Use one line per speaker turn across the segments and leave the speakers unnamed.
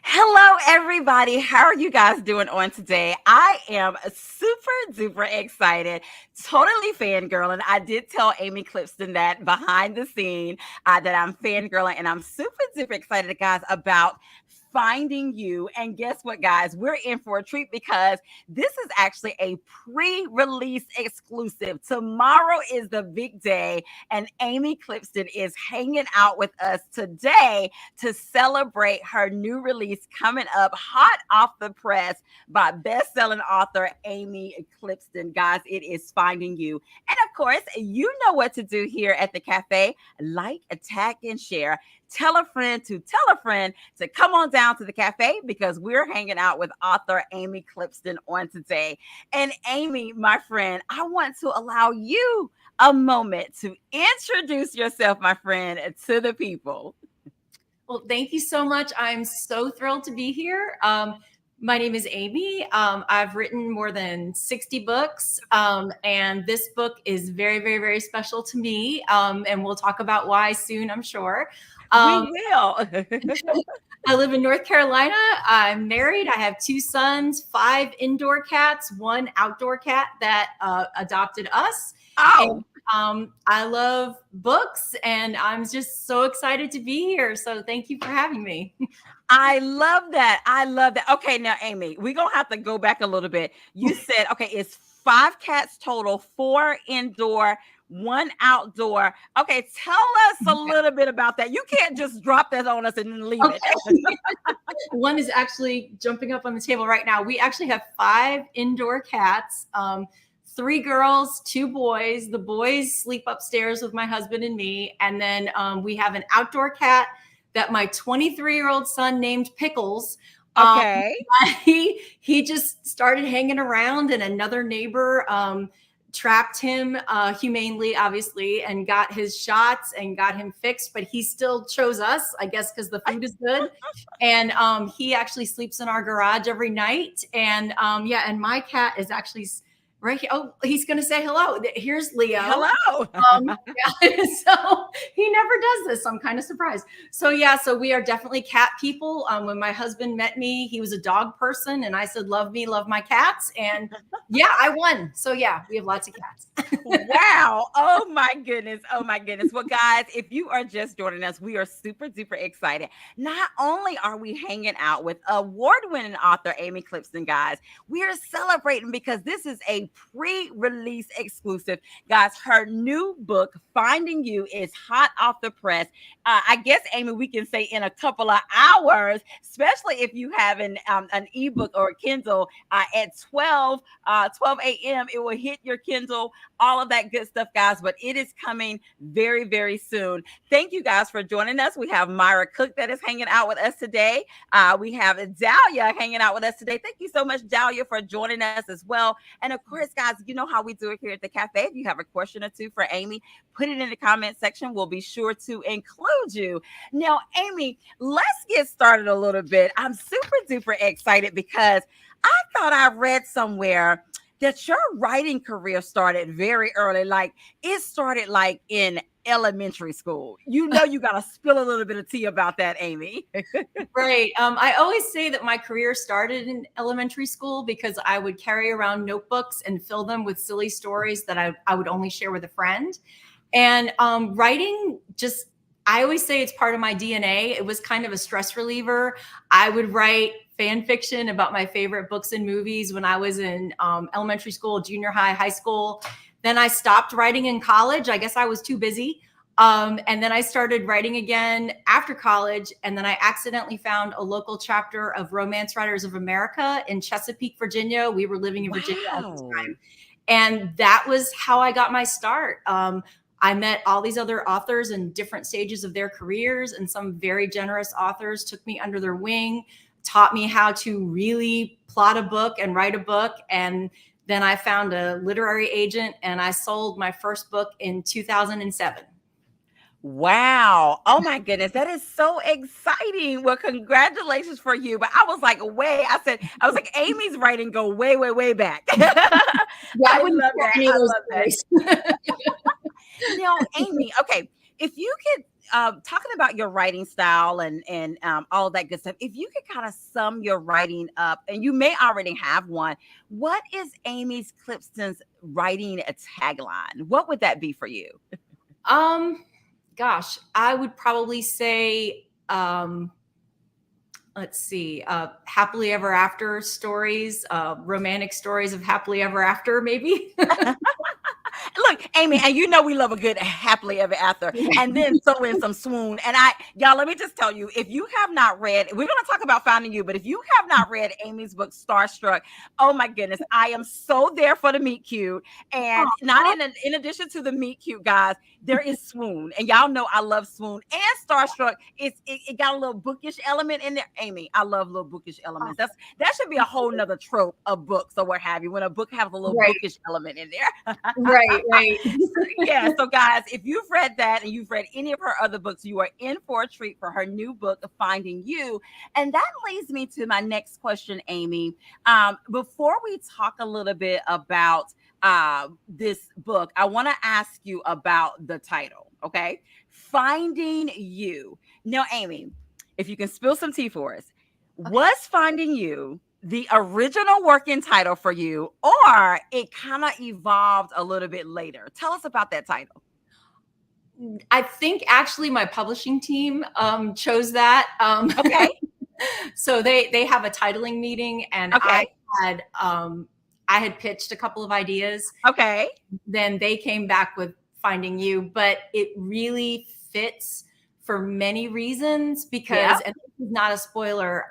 Hello, everybody. How are you guys doing on today? I am super duper excited, totally fangirling. I did tell Amy Clipston that behind the scene that I'm fangirling, and I'm super duper excited, guys, about finding you. And guess what, guys? We're in for a treat because this is actually a pre-release exclusive. Tomorrow is the big day, and Amy Clipston is hanging out with us today to celebrate her new release coming up hot off the press by best-selling author Amy Clipston. Guys, it is Finding You. And of course, you know what to do here at the cafe. Like, tag, and share. Tell a friend to tell a friend to come on down to the cafe because we're hanging out with author Amy Clipston on today. And Amy, my friend, I want to allow you a moment to introduce yourself, my friend, to the people.
Well, thank you so much. I'm so thrilled to be here. My name is Amy. I've written more than 60 books, and this book is very, very, very special to me. And we'll talk about why soon, I'm sure.
We will.
I live in North Carolina. I'm married. I have 2 sons, 5 indoor cats, 1 outdoor cat that adopted us.
Oh.
I love books, and I'm just so excited to be here. So thank you for having me.
I love that. I love that. Okay, now, Amy, we're going to have to go back a little bit. You said, okay, it's 5 cats total, 4 indoor, 1 outdoor. Okay, tell us a little bit about that. You can't just drop that on us and then leave it.
One is actually jumping up on the table right now. We actually have 5 indoor cats. 3 girls, 2 boys. The boys sleep upstairs with my husband and me. And then we have an outdoor cat that my 23-year-old son named Pickles.
Okay.
He just started hanging around, and another neighbor trapped him humanely, obviously, and got his shots and got him fixed. But he still chose us, I guess, because the food is good. And he actually sleeps in our garage every night. And and my cat is actually right here. Oh, he's going to say hello. Here's Leo.
Hello.
So he never does this. I'm kind of surprised. So we are definitely cat people. When my husband met me, he was a dog person, and I said, "Love me, love my cats." And I won. So we have lots of cats.
Wow. Oh my goodness. Oh my goodness. Well, guys, if you are just joining us, we are super duper excited. Not only are we hanging out with award-winning author Amy Clipston, guys, we are celebrating because this is a pre-release exclusive. Guys, her new book, Finding You, is hot off the press. I guess, Amy, we can say in a couple of hours, especially if you have an ebook or a Kindle at 12 a.m. It will hit your Kindle, all of that good stuff, guys. But it is coming very, very soon. Thank you guys for joining us. We have Myra Cook that is hanging out with us today. We have Dahlia hanging out with us today. Thank you so much, Dahlia, for joining us as well. And of course, guys, you know how we do it here at the cafe. If you have a question or two for Amy, put it in the comment section. We'll be sure to include you. Now, Amy, let's get started a little bit. I'm super duper excited because I thought I read somewhere that your writing career started very early. Like it started like in elementary school. You know, you got to spill a little bit of tea about that, Amy.
Right. I always say that my career started in elementary school because I would carry around notebooks and fill them with silly stories that I would only share with a friend. And writing just, I always say it's part of my DNA. It was kind of a stress reliever. I would write fan fiction about my favorite books and movies when I was in elementary school, junior high, high school. Then I stopped writing in college. I guess I was too busy. And then I started writing again after college. And then I accidentally found a local chapter of Romance Writers of America in Chesapeake, Virginia. We were living in Virginia at the time. And that was how I got my start. I met all these other authors in different stages of their careers, and some very generous authors took me under their wing, taught me how to really plot a book and write a book. And then I found a literary agent, and I sold my first book in 2007.
Wow. Oh my goodness. That is so exciting. Well, congratulations for you. But I was like, I was like, Amy's writing go way, way, way back. I love that. I love that. Now, Amy, okay, if you could talking about your writing style and all that good stuff, if you could kind of sum your writing up, and you may already have one, what is Amy's Clipston's writing a tagline? What would that be for you?
Um, Gosh, I would probably say, let's see, happily ever after stories, romantic stories of happily ever after, maybe.
Look, Amy, and you know we love a good happily ever after, and then throw in some swoon. And y'all, let me just tell you, if you have not read, we're going to talk about Finding You, but if you have not read Amy's book, Starstruck, oh my goodness, I am so there for the meet cute. And not in addition to the meet cute, guys, there is swoon, and y'all know I love swoon and Starstruck. It got a little bookish element in there. Amy, I love little bookish elements. That should be a whole nother trope of books or what have you, when a book has a little
Right.
bookish element in there.
Right.
Yeah. So, guys, if you've read that and you've read any of her other books, you are in for a treat for her new book, Finding You. And that leads me to my next question, Amy. Before we talk a little bit about this book, I want to ask you about the title. Okay. Finding You. Now, Amy, if you can spill some tea for us, was Finding You the original working title for you, or it kind of evolved a little bit later? Tell us about that title.
I think actually my publishing team chose that.
Okay.
So they have a titling meeting, and
Okay.
I had pitched a couple of ideas.
Okay.
Then they came back with Finding You, but it really fits for many reasons because, and this is not a spoiler,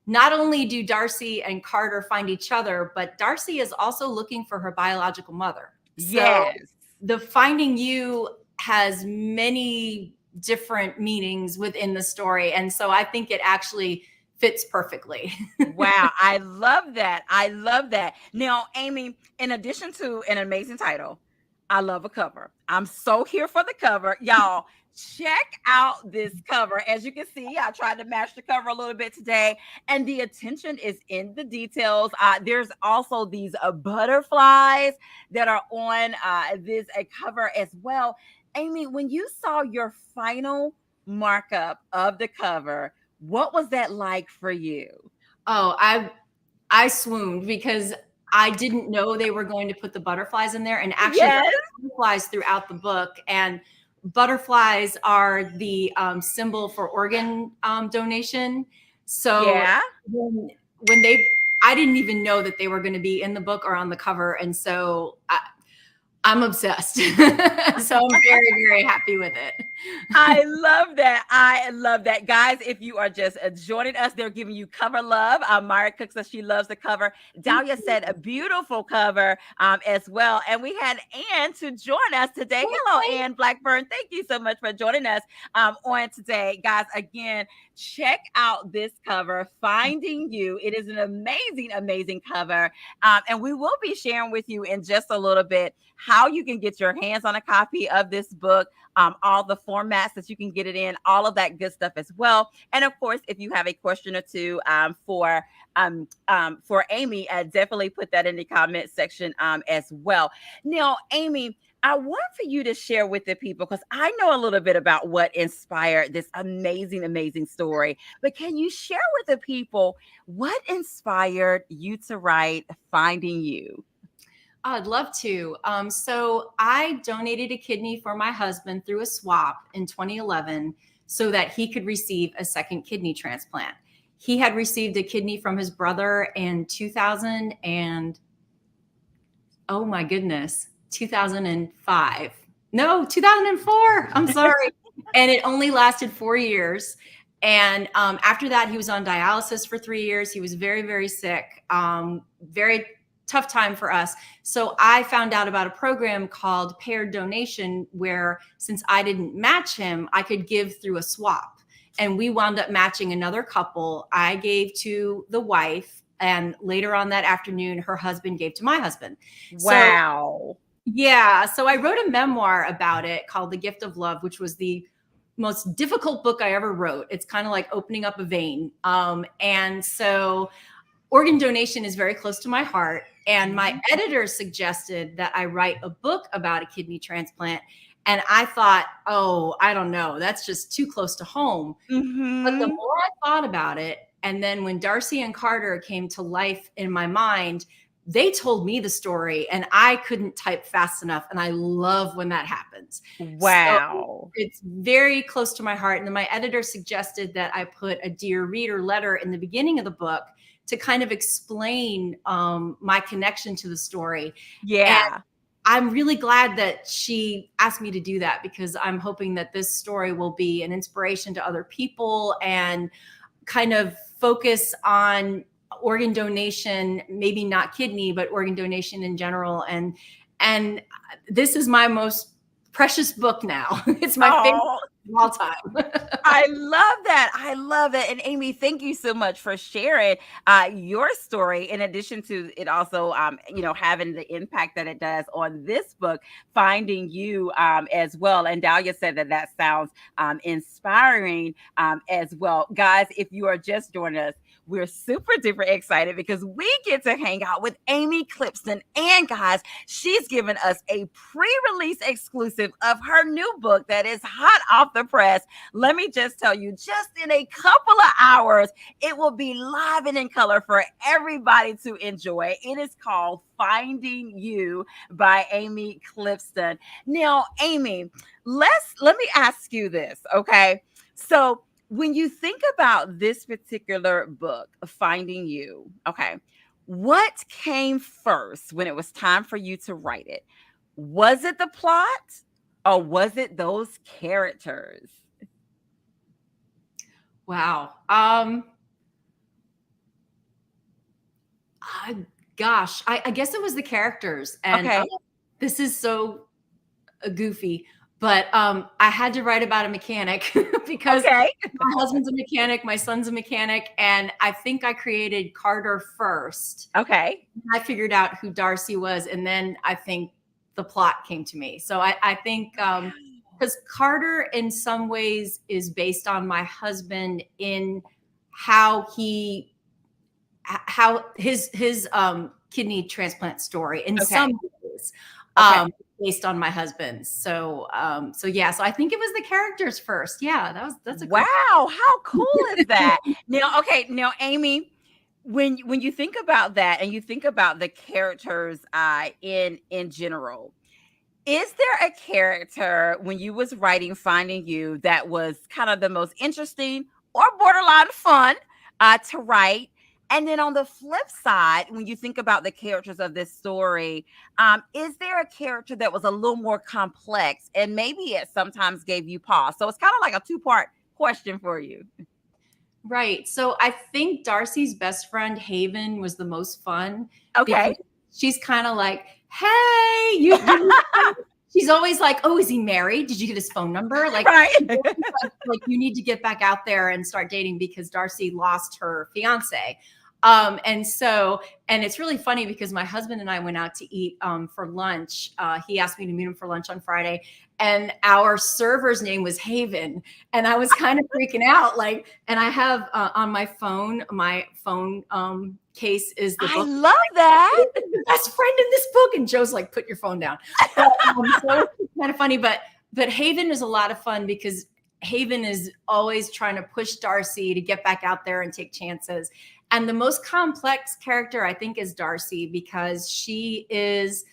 not only do Darcy and Carter find each other, but Darcy is also looking for her biological mother.
Yes.
So the Finding You has many different meanings within the story. And so I think it actually fits perfectly.
Wow. I love that. I love that. Now, Amy, in addition to an amazing title, I love a cover. I'm so here for the cover. Y'all, check out this cover. As you can see, I tried to match the cover a little bit today, and the attention is in the details. There's also these butterflies that are on this cover as well. Amy, when you saw your final markup of the cover, what was that like for you?
Oh, I swooned because I didn't know they were going to put the butterflies in there, and actually
Yes.
butterflies throughout the book. And butterflies are the symbol for organ donation. So
Yeah.
when I didn't even know that they were going to be in the book or on the cover, and so I'm obsessed. So I'm very, very happy with it.
I love that. I love that. Guys, if you are just joining us, they're giving you cover love. Mara Cook says she loves the cover. Dahlia said a beautiful cover as well. And we had Ann to join us today. Hello, Ann Blackburn. Thank you so much for joining us on today. Guys, again, check out this cover, Finding You. It is an amazing, amazing cover. And we will be sharing with you in just a little bit how you can get your hands on a copy of this book, all the formats that you can get it in, all of that good stuff as well. And of course, if you have a question or two for Amy, definitely put that in the comment section as well. Now, Amy, I want for you to share with the people, because I know a little bit about what inspired this amazing, amazing story. But can you share with the people what inspired you to write Finding You?
I'd love to. So I donated a kidney for my husband through a swap in 2011 so that he could receive a second kidney transplant. He had received a kidney from his brother in 2000 and, oh my goodness, 2005. No, 2004. I'm sorry. And it only lasted 4 years. And after that, he was on dialysis for 3 years. He was very, very sick, very tough time for us. So I found out about a program called paired donation, where since I didn't match him, I could give through a swap. And we wound up matching another couple. I gave to the wife, and later on that afternoon, her husband gave to my husband.
Wow.
So, yeah. So I wrote a memoir about it called The Gift of Love, which was the most difficult book I ever wrote. It's kind of like opening up a vein. And so organ donation is very close to my heart. And my editor suggested that I write a book about a kidney transplant. And I thought, oh, I don't know, that's just too close to home. But the
Mm-hmm.
more I thought about it, and then when Darcy and Carter came to life in my mind, they told me the story and I couldn't type fast enough. And I love when that happens. So
Wow.
it's very close to my heart. And then my editor suggested that I put a Dear Reader letter in the beginning of the book to kind of explain my connection to the story. And
Yeah.
I'm really glad that she asked me to do that, because I'm hoping that this story will be an inspiration to other people and kind of focus on organ donation, maybe not kidney, but organ donation in general. And this is my most precious book now. It's my favorite
Oh,
of all time.
I love that. I love it. And Amy, thank you so much for sharing your story. In addition to it also, having the impact that it does on this book, Finding You as well. And Dahlia said that that sounds inspiring as well. Guys, if you are just joining us, we're super duper excited because we get to hang out with Amy Clipston. And guys, she's given us a pre-release exclusive of her new book that is hot off the press. Let me just tell you, just in a couple of hours, it will be live and in color for everybody to enjoy. It is called Finding You by Amy Clipston. Now, Amy, let me ask you this, okay? So when you think about this particular book, Finding You, okay, what came first when it was time for you to write it? Was it the plot or was it those characters?
Wow. Gosh, I guess it was the characters. And
Okay.
this is so goofy, but I had to write about a mechanic because
Okay.
my husband's a mechanic, my son's a mechanic, and I think I created Carter first.
Okay.
I figured out who Darcy was, and then I think the plot came to me. So I think because Carter in some ways is based on my husband in how his kidney transplant story in
Okay.
some ways.
Okay.
Based on my husband's. So yeah, so I think it was the characters first. Yeah, that's a great.
Wow, how cool is that? Now, okay, now Amy, when you think about that and you think about the characters in general, is there a character when you was writing Finding You that was kind of the most interesting or borderline fun to write? And then on the flip side, when you think about the characters of this story, is there a character that was a little more complex and maybe it sometimes gave you pause? So it's kind of like a two-part question for you.
Right. So I think Darcy's best friend Haven was the most fun because
Okay.
she's kind of like, hey, she's always like, oh, is he married? Did you get his phone number? Like,
Right.
like you need to get back out there and start dating because Darcy lost her fiance. And it's really funny because my husband and I went out to eat for lunch. He asked me to meet him for lunch on Friday, and our server's name was Haven, and I was kind of freaking out. Like, and I have on my phone case is the
I
book.
love that.
The best friend in this book, and Joe's like, put your phone down. But, so it's kind of funny, but Haven is a lot of fun because Haven is always trying to push Darcy to get back out there and take chances. And the most complex character, I think, is Darcy because she is,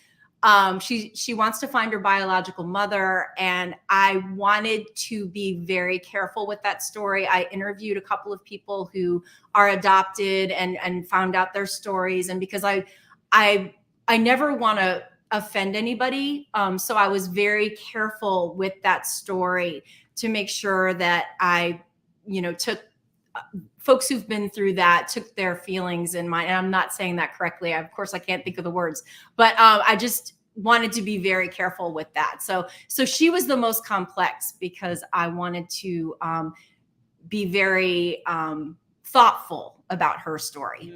she wants to find her biological mother. And I wanted to be very careful with that story. I interviewed a couple of people who are adopted and found out their stories. And because I never want to offend anybody. So I was very careful with that story to make sure that I, took folks who've been through that, took their feelings in mind. And I'm not saying that correctly. Of course, I can't think of the words, but I just wanted to be very careful with that. So she was the most complex because I wanted to be very thoughtful about her story.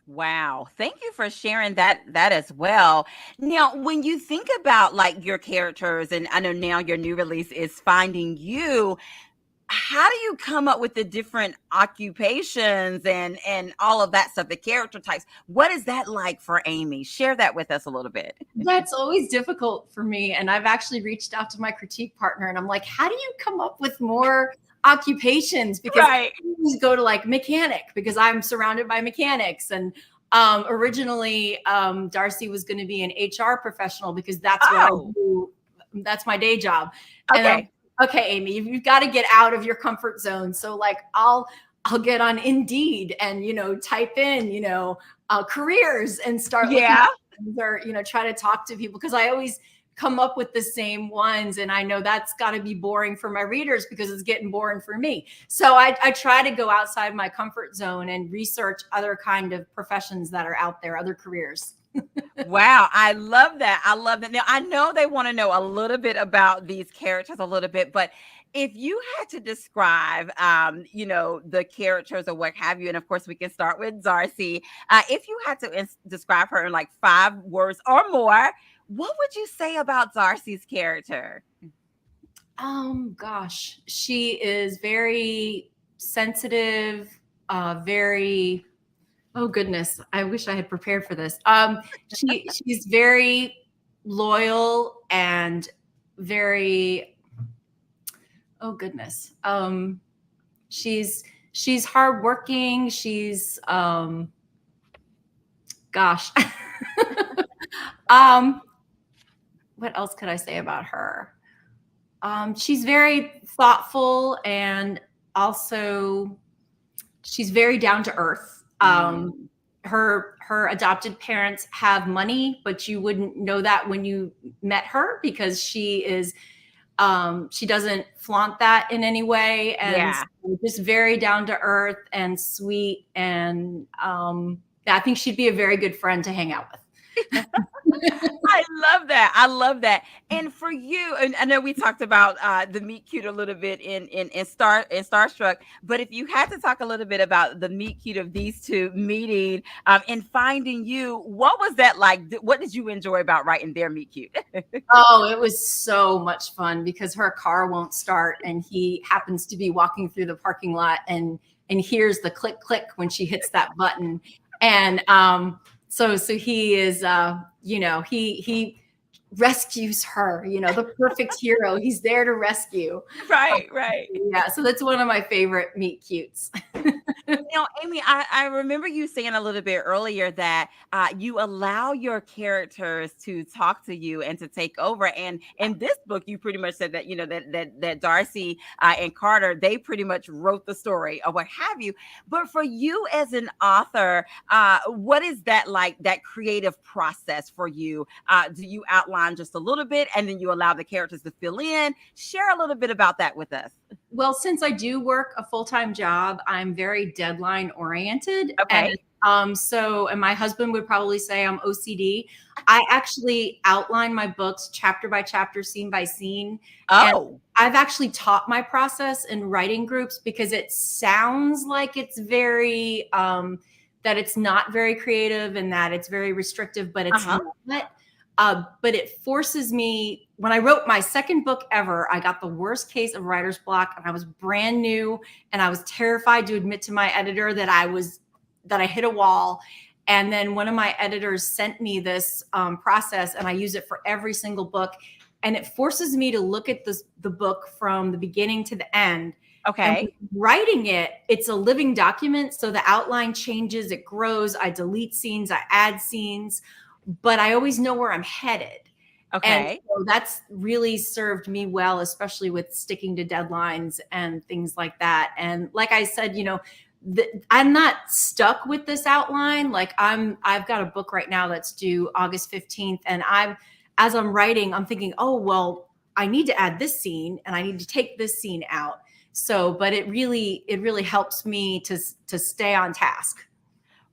Wow. Thank you for sharing that as well. Now, when you think about like your characters, and I know now your new release is Finding You, how do you come up with the different occupations and all of that stuff, the character types? What is that like for Amy? Share that with us a little bit.
That's always difficult for me. And I've actually reached out to my critique partner and I'm like, how do you come up with more occupations? Because I
Right.
always go to like mechanic because I'm surrounded by mechanics. And originally, Darcy was going to be an HR professional because that's what I
Oh,
do. That's my day job. And I'm
okay.
okay, Amy, you've got to get out of your comfort zone. So like I'll get on Indeed and type in careers and start looking
Yeah.
or try to talk to people because I always come up with the same ones and I know that's got to be boring for my readers because it's getting boring for me. So I try to go outside my comfort zone and research other kind of professions that are out there, other careers.
Wow, I love that. I love that. Now, I know they want to know a little bit about these characters a little bit, but if you had to describe, the characters or what have you, and of course we can start with Darcy. If you had to describe her in like 5 words or more, what would you say about Darcy's character?
Gosh, she is very sensitive, very, oh goodness, I wish I had prepared for this. She's very loyal and very, oh goodness. She's hardworking. She's gosh. um, what else could I say about her? She's very thoughtful and also she's very down to earth.
Mm,
Her adopted parents have money, but you wouldn't know that when you met her because she doesn't flaunt that in any way and
yeah.
just very down to earth and sweet and I think she'd be a very good friend to hang out with.
I love that. I love that. And for you, and I know we talked about the meet cute a little bit in Starstruck, but if you had to talk a little bit about the meet cute of these two meeting and finding you, what was that like? What did you enjoy about writing their meet cute?
Oh, it was so much fun because her car won't start and he happens to be walking through the parking lot and hears the click click when she hits that button. And so he is he rescues her, the perfect hero. He's there to rescue.
Right, right.
Yeah, so that's one of my favorite meet cutes.
Now, Amy, I remember you saying a little bit earlier that you allow your characters to talk to you and to take over. And in this book, you pretty much said that that Darcy and Carter, they pretty much wrote the story or what have you. But for you as an author, what is that like? That creative process for you? Do you outline just a little bit and then you allow the characters to fill in? Share a little bit about that with us.
Well, since I do work a full-time job, I'm very deadline oriented.
Okay.
And my husband would probably say I'm OCD. I actually outline my books chapter by chapter, scene by scene. And
Oh,
I've actually taught my process in writing groups because it sounds like it's very, that it's not very creative and that it's very restrictive, but it's
uh-huh.
not. But it forces me. When I wrote my second book ever, I got the worst case of writer's block and I was brand new and I was terrified to admit to my editor that I hit a wall. And then one of my editors sent me this process and I use it for every single book. And it forces me to look at the book from the beginning to the end. And
Okay.
writing it, it's a living document. So the outline changes, it grows. I delete scenes, I add scenes, but I always know where I'm headed. And
Okay.
so that's really served me well, especially with sticking to deadlines and things like that. And like I said, I'm not stuck with this outline. Like I've got a book right now that's due August 15th. And as I'm writing, I'm thinking, oh, well, I need to add this scene and I need to take this scene out. So, but it really helps me to stay on task.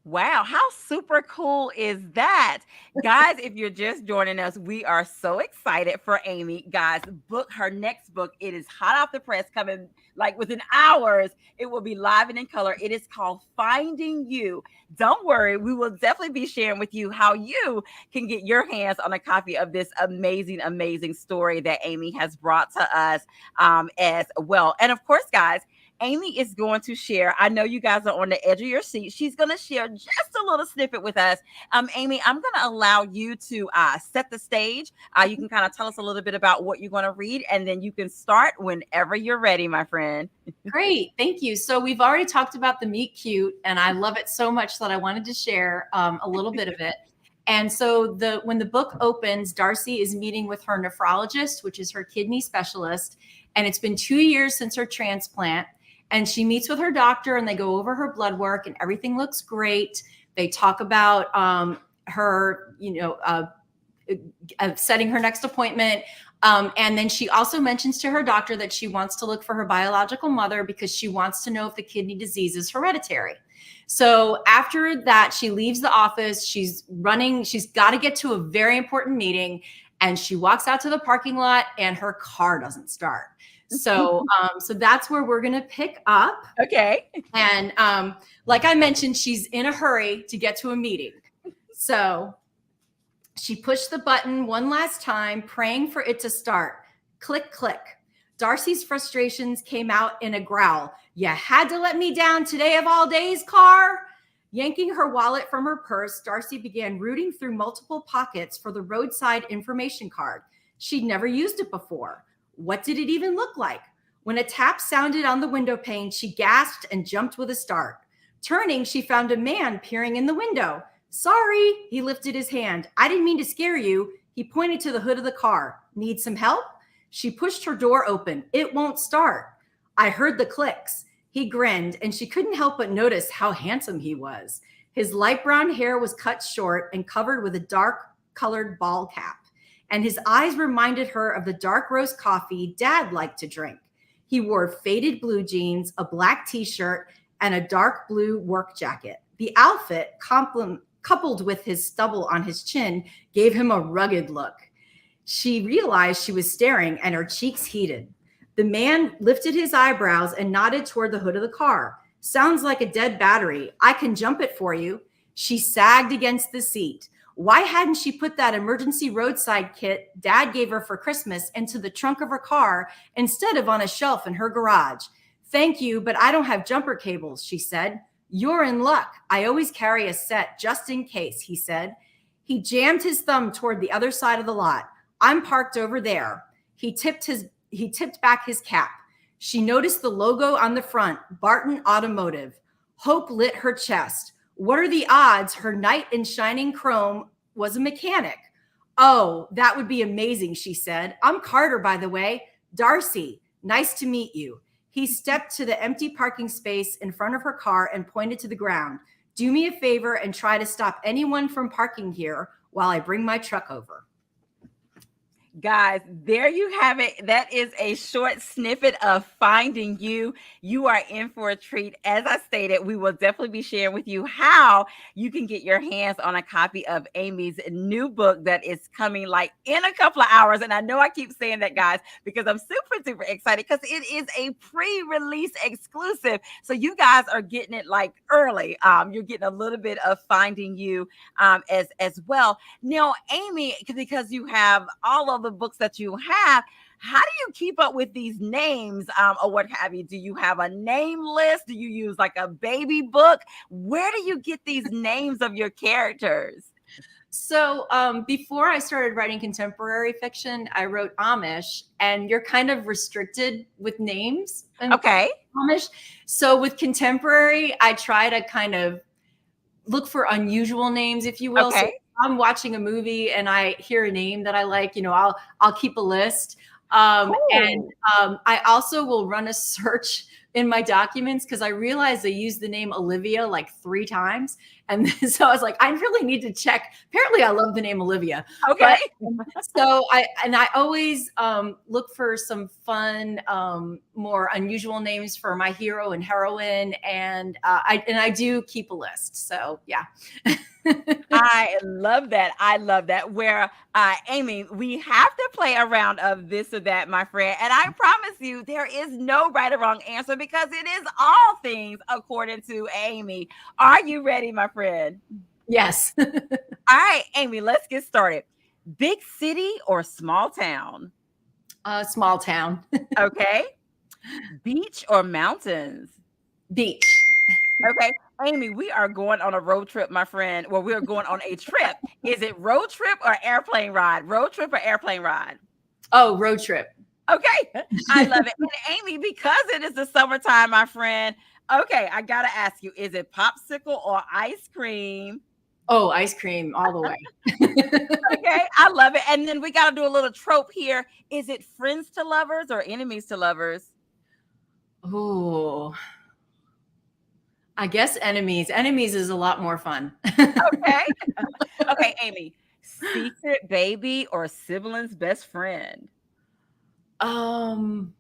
Wow, how super cool is that? Guys, if you're just joining us, we are so excited for Amy. Guys, her next book, it is hot off the press, coming like within hours, it will be live and in color. It is called Finding You. Don't worry, we will definitely be sharing with you how you can get your hands on a copy of this amazing, amazing story that Amy has brought to us as well. And of course, guys, Amy is going to share. I know you guys are on the edge of your seat. She's going to share just a little snippet with us. Amy, I'm going to allow you to set the stage. You can kind of tell us a little bit about what you're going to read, and then you can start whenever you're ready, my friend.
Great. Thank you. So we've already talked about the meet cute, and I love it so much that I wanted to share a little bit of it. And so when the book opens, Darcy is meeting with her nephrologist, which is her kidney specialist. And it's been 2 years since her transplant. And she meets with her doctor and they go over her blood work and everything looks great. They talk about her, setting her next appointment. And then she also mentions to her doctor that she wants to look for her biological mother because she wants to know if the kidney disease is hereditary. So after that, she leaves the office. She's running. She's got to get to a very important meeting. And she walks out to the parking lot and her car doesn't start. So that's where we're going to pick up.
Okay.
And like I mentioned, she's in a hurry to get to a meeting. So she pushed the button one last time, praying for it to start. Click, click. Darcy's frustrations came out in a growl. You had to let me down today of all days, car. Yanking her wallet from her purse, Darcy began rooting through multiple pockets for the roadside information card. She'd never used it before. What did it even look like? When a tap sounded on the window pane, she gasped and jumped with a start. Turning, she found a man peering in the window. Sorry, he lifted his hand. I didn't mean to scare you. He pointed to the hood of the car. Need some help? She pushed her door open. It won't start. I heard the clicks. He grinned, and she couldn't help but notice how handsome he was. His light brown hair was cut short and covered with a dark-colored ball cap, and his eyes reminded her of the dark roast coffee Dad liked to drink. He wore faded blue jeans, a black t-shirt, and a dark blue work jacket. The outfit, coupled with his stubble on his chin, gave him a rugged look. She realized she was staring, and her cheeks heated. The man lifted his eyebrows and nodded toward the hood of the car. Sounds like a dead battery. I can jump it for you. She sagged against the seat. Why hadn't she put that emergency roadside kit Dad gave her for Christmas into the trunk of her car instead of on a shelf in her garage? Thank you, but I don't have jumper cables, she said. You're in luck. I always carry a set just in case, he said. He jammed his thumb toward the other side of the lot. I'm parked over there. He tipped back his cap. She noticed the logo on the front, Barton Automotive. Hope lit her chest. What are the odds her knight in shining chrome was a mechanic? Oh, that would be amazing, she said. I'm Carter, by the way. Darcy, nice to meet you. He stepped to the empty parking space in front of her car and pointed to the ground. Do me a favor and try to stop anyone from parking here while I bring my truck over.
Guys, there you have it. That is a short snippet of Finding You. You are in for a treat. As I stated, we will definitely be sharing with you how you can get your hands on a copy of Amy's new book that is coming like in a couple of hours. And I know I keep saying that, guys, because I'm super, super excited because it is a pre-release exclusive. So you guys are getting it like early. You're getting a little bit of Finding You as well. Now, Amy, because you have all of the books that you have, how do you keep up with these names or what have you? Do you have a name list? Do you use like a baby book? Where do you get these names of your characters?
So before I started writing contemporary fiction, I wrote Amish, and you're kind of restricted with names.
Okay.
Amish. So with contemporary, I try to kind of look for unusual names, if you will.
Okay.
So I'm watching a movie and I hear a name that I like, I'll keep a list. Cool. And I also will run a search in my documents because I realized I used the name Olivia like 3 times. And so I was like, I really need to check. Apparently I love the name Olivia.
Okay.
But so I always look for some fun, more unusual names for my hero and heroine. And I do keep a list. So yeah.
I love that. I love that. Where, Amy, we have to play a round of this or that, my friend. And I promise you, there is no right or wrong answer because it is all things according to Amy. Are you ready, my friend?
Yes.
All right, Amy, let's get started. Big city or small town?
Small town.
Okay. Beach or mountains?
Beach.
Okay. Amy, we are going on a road trip, my friend. Well, we're going on a trip. Is it road trip or airplane ride? Road trip or airplane ride?
Oh, road trip.
Okay. I love it. And Amy, because it is the summertime, my friend. Okay, I gotta ask you, is it popsicle or ice cream?
Oh, ice cream all the way.
Okay, I love it. And then we gotta do a little trope here. Is it friends to lovers or enemies to lovers?
Oh, I guess enemies. Enemies is a lot more fun.
Okay. Okay, Amy. Secret baby or sibling's best friend?
um,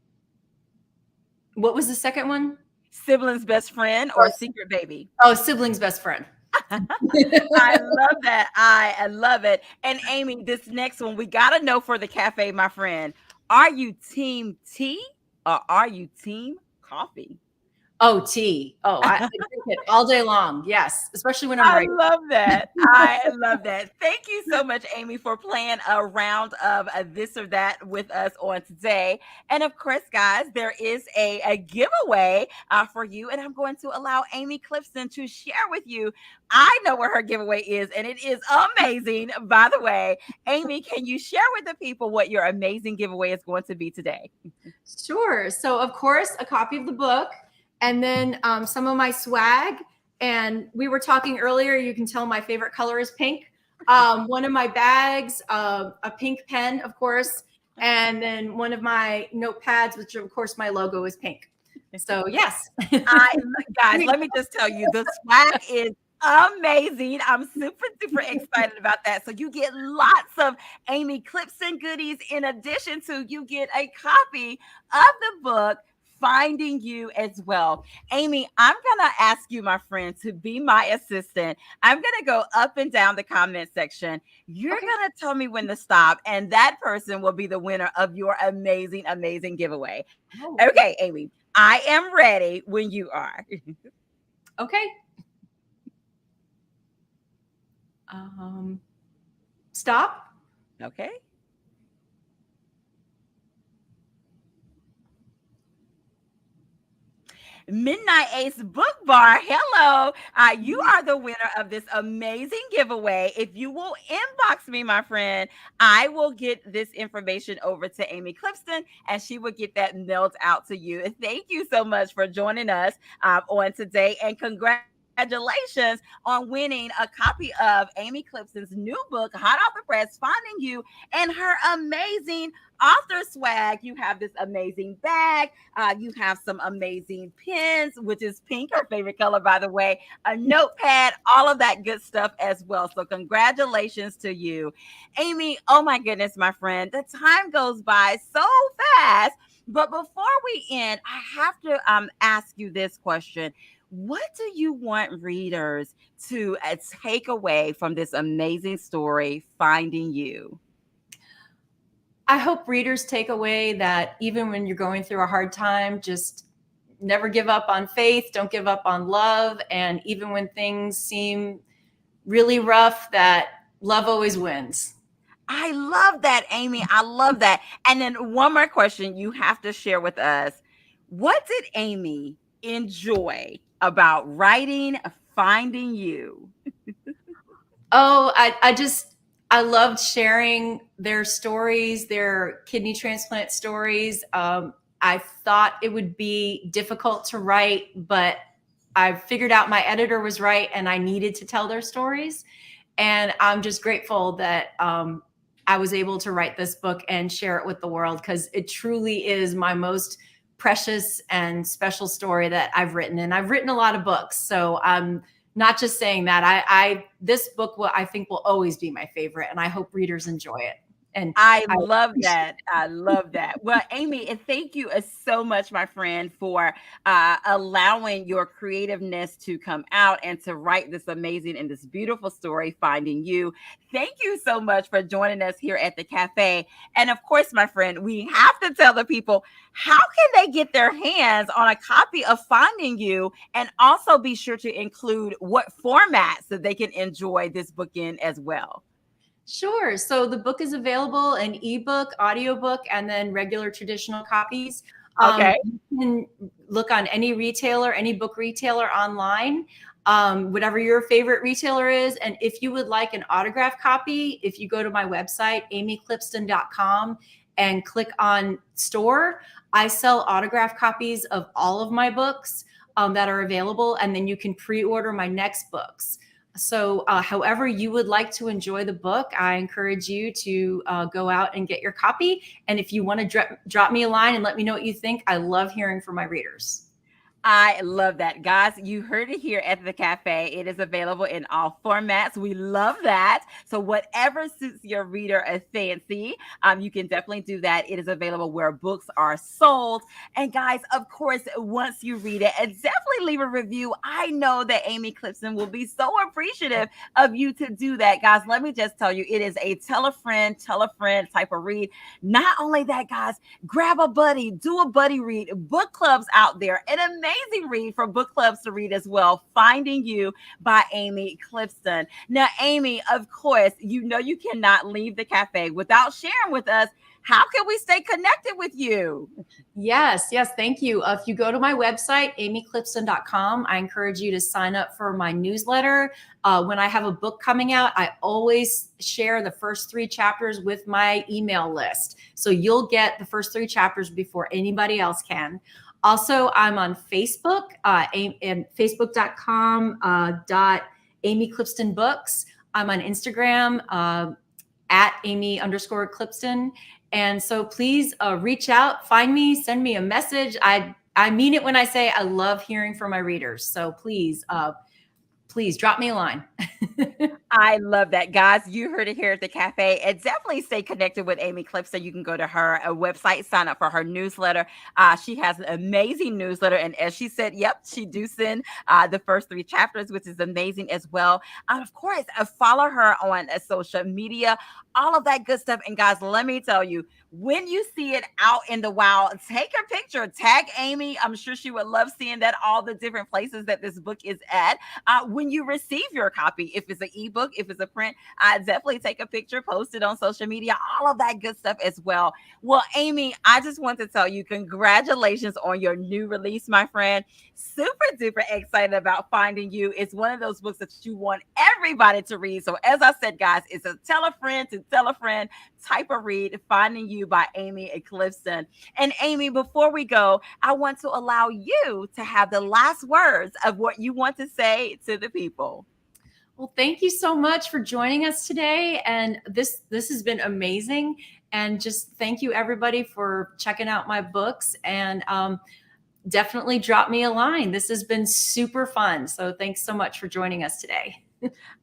what was the second one?
Sibling's best friend
Oh,
or secret baby?
oh, sibling's best friend.
I love that. I love it. And Amy, this next one, we got to know for the cafe, my friend. Are you team tea or are you team coffee?
Oh, tea. Oh, I drink it all day long. Yes, especially when I'm
I
right.
love that. I love that. Thank you so much, Amy, for playing a round of this or that with us on today. And of course, guys, there is a giveaway for you. And I'm going to allow Amy Clipston to share with you. I know what her giveaway is, and it is amazing. By the way, Amy, can you share with the people what your amazing giveaway is going to be today?
Sure. So, of course, a copy of the book, and then some of my swag. And we were talking earlier, you can tell my favorite color is pink. One of my bags, a pink pen, of course, and then one of my notepads, which of course my logo is pink. So yes.
Guys, let me just tell you, the swag is amazing. I'm super, super excited about that. So you get lots of Amy Clipson goodies. In addition to, you get a copy of the book Finding You as well. Amy, I'm going to ask you, my friend, to be my assistant. I'm going to go up and down the comment section. You're
Okay.
going to tell me when to stop, and that person will be the winner of your amazing, amazing giveaway.
Oh,
Okay, Amy, I am ready when you are.
okay. Stop.
Okay. Midnight Ace Book Bar. Hello. You are the winner of this amazing giveaway. If you will inbox me, my friend, I will get this information over to Amy Clipston and she will get that mailed out to you. And thank you so much for joining us on today. And congratulations on winning a copy of Amy Clipson's new book, Hot Off the Press, Finding You, and her amazing author swag. You have this amazing bag. You have some amazing pens, which is pink, her favorite color, by the way, a notepad, all of that good stuff as well. So congratulations to you, Amy. Oh my goodness, my friend, the time goes by so fast. But before we end, I have to ask you this question. What do you want readers to take away from this amazing story, Finding You?
I hope readers take away that even when you're going through a hard time, just never give up on faith, don't give up on love. And even when things seem really rough, that love always wins.
I love that, Amy. I love that. And then one more question you have to share with us. What did Amy enjoy about writing Finding You?
Oh, I loved sharing their stories, their kidney transplant stories. I thought it would be difficult to write, but I figured out my editor was right and I needed to tell their stories. And I'm just grateful that I was able to write this book and share it with the world because it truly is my most precious and special story that I've written. And I've written a lot of books. So I'm not just saying that. This book I think will always be my favorite, and I hope readers enjoy it. And
I
I
love that. I love that. Well, Amy, and thank you so much, my friend, for allowing your creativeness to come out and to write this amazing and this beautiful story, Finding You. Thank you so much for joining us here at the cafe. And of course, my friend, we have to tell the people, how can they get their hands on a copy of Finding You, and also be sure to include what formats that they can enjoy this book in as well.
Sure. So the book is available in ebook, audiobook, and then regular traditional copies.
Okay.
You can look on any retailer, any book retailer online, whatever your favorite retailer is. And if you would like an autographed copy, if you go to my website, amyclipston.com, and click on store, I sell autographed copies of all of my books that are available. And then you can pre-order my next books. So however you would like to enjoy the book, I encourage you to go out and get your copy. And if you want to drop me a line and let me know what you think, I love hearing from my readers.
I love that. Guys, you heard it here at the cafe. It is available in all formats. We love that. So whatever suits your reader a fancy, you can definitely do that. It is available where books are sold. And guys, of course, once you read it, and definitely leave a review. I know that Amy Clipston will be so appreciative of you to do that. Guys, let me just tell you, it is a tell a friend type of read. Not only that, guys, grab a buddy, do a buddy read, book clubs out there, an amazing read for book clubs to read as well. Finding You by Amy Clipston. Now, Amy, of course, you know you cannot leave the cafe without sharing with us, how can we stay connected with you?
Yes, thank you. If you go to my website, amyclipston.com, I encourage you to sign up for my newsletter. When I have a book coming out, I always share the first 3 chapters with my email list. So you'll get the first 3 chapters before anybody else can. Also, I'm on Facebook, and facebook.com .Amy Clipston Books. I'm on Instagram at Amy_Clipston. And so please reach out, find me, send me a message. I mean it when I say I love hearing from my readers. So please drop me a line.
I love that, guys. You heard it here at the cafe. And definitely stay connected with Amy Clipston. You can go to her website, sign up for her newsletter. She has an amazing newsletter. And as she said, yep, she do send the first 3 chapters, which is amazing as well. Of course, follow her on social media, all of that good stuff. And guys, let me tell you, when you see it out in the wild, take a picture, tag Amy. I'm sure she would love seeing that, all the different places that this book is at. When you receive your copy, if it's an ebook, if it's a print, definitely take a picture, post it on social media, all of that good stuff as well. Well, Amy, I just want to tell you, congratulations on your new release, my friend. Super duper excited about Finding You. It's one of those books that you want everybody to read. So as I said, guys, it's a tell a friend to tell a friend type of read, Finding You by Amy Clipston. And Amy, before we go, I want to allow you to have the last words of what you want to say to the people.
Well, thank you so much for joining us today. And this has been amazing. And just thank you everybody for checking out my books, and definitely drop me a line. This has been super fun. So thanks so much for joining us today.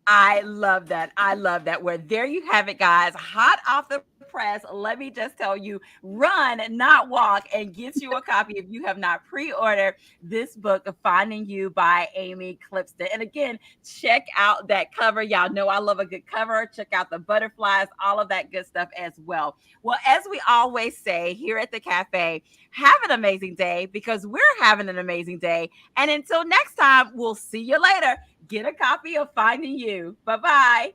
I love that. I love that. Well, there you have it, guys. Hot off the press. Let me just tell you, run, not walk, and get you a copy if you have not pre-ordered this book, Finding You by Amy Clipston. And again, check out that cover. Y'all know I love a good cover. Check out the butterflies, all of that good stuff as well. Well, as we always say here at the cafe, have an amazing day, because we're having an amazing day. And until next time, we'll see you later. Get a copy of Finding You. Bye-bye.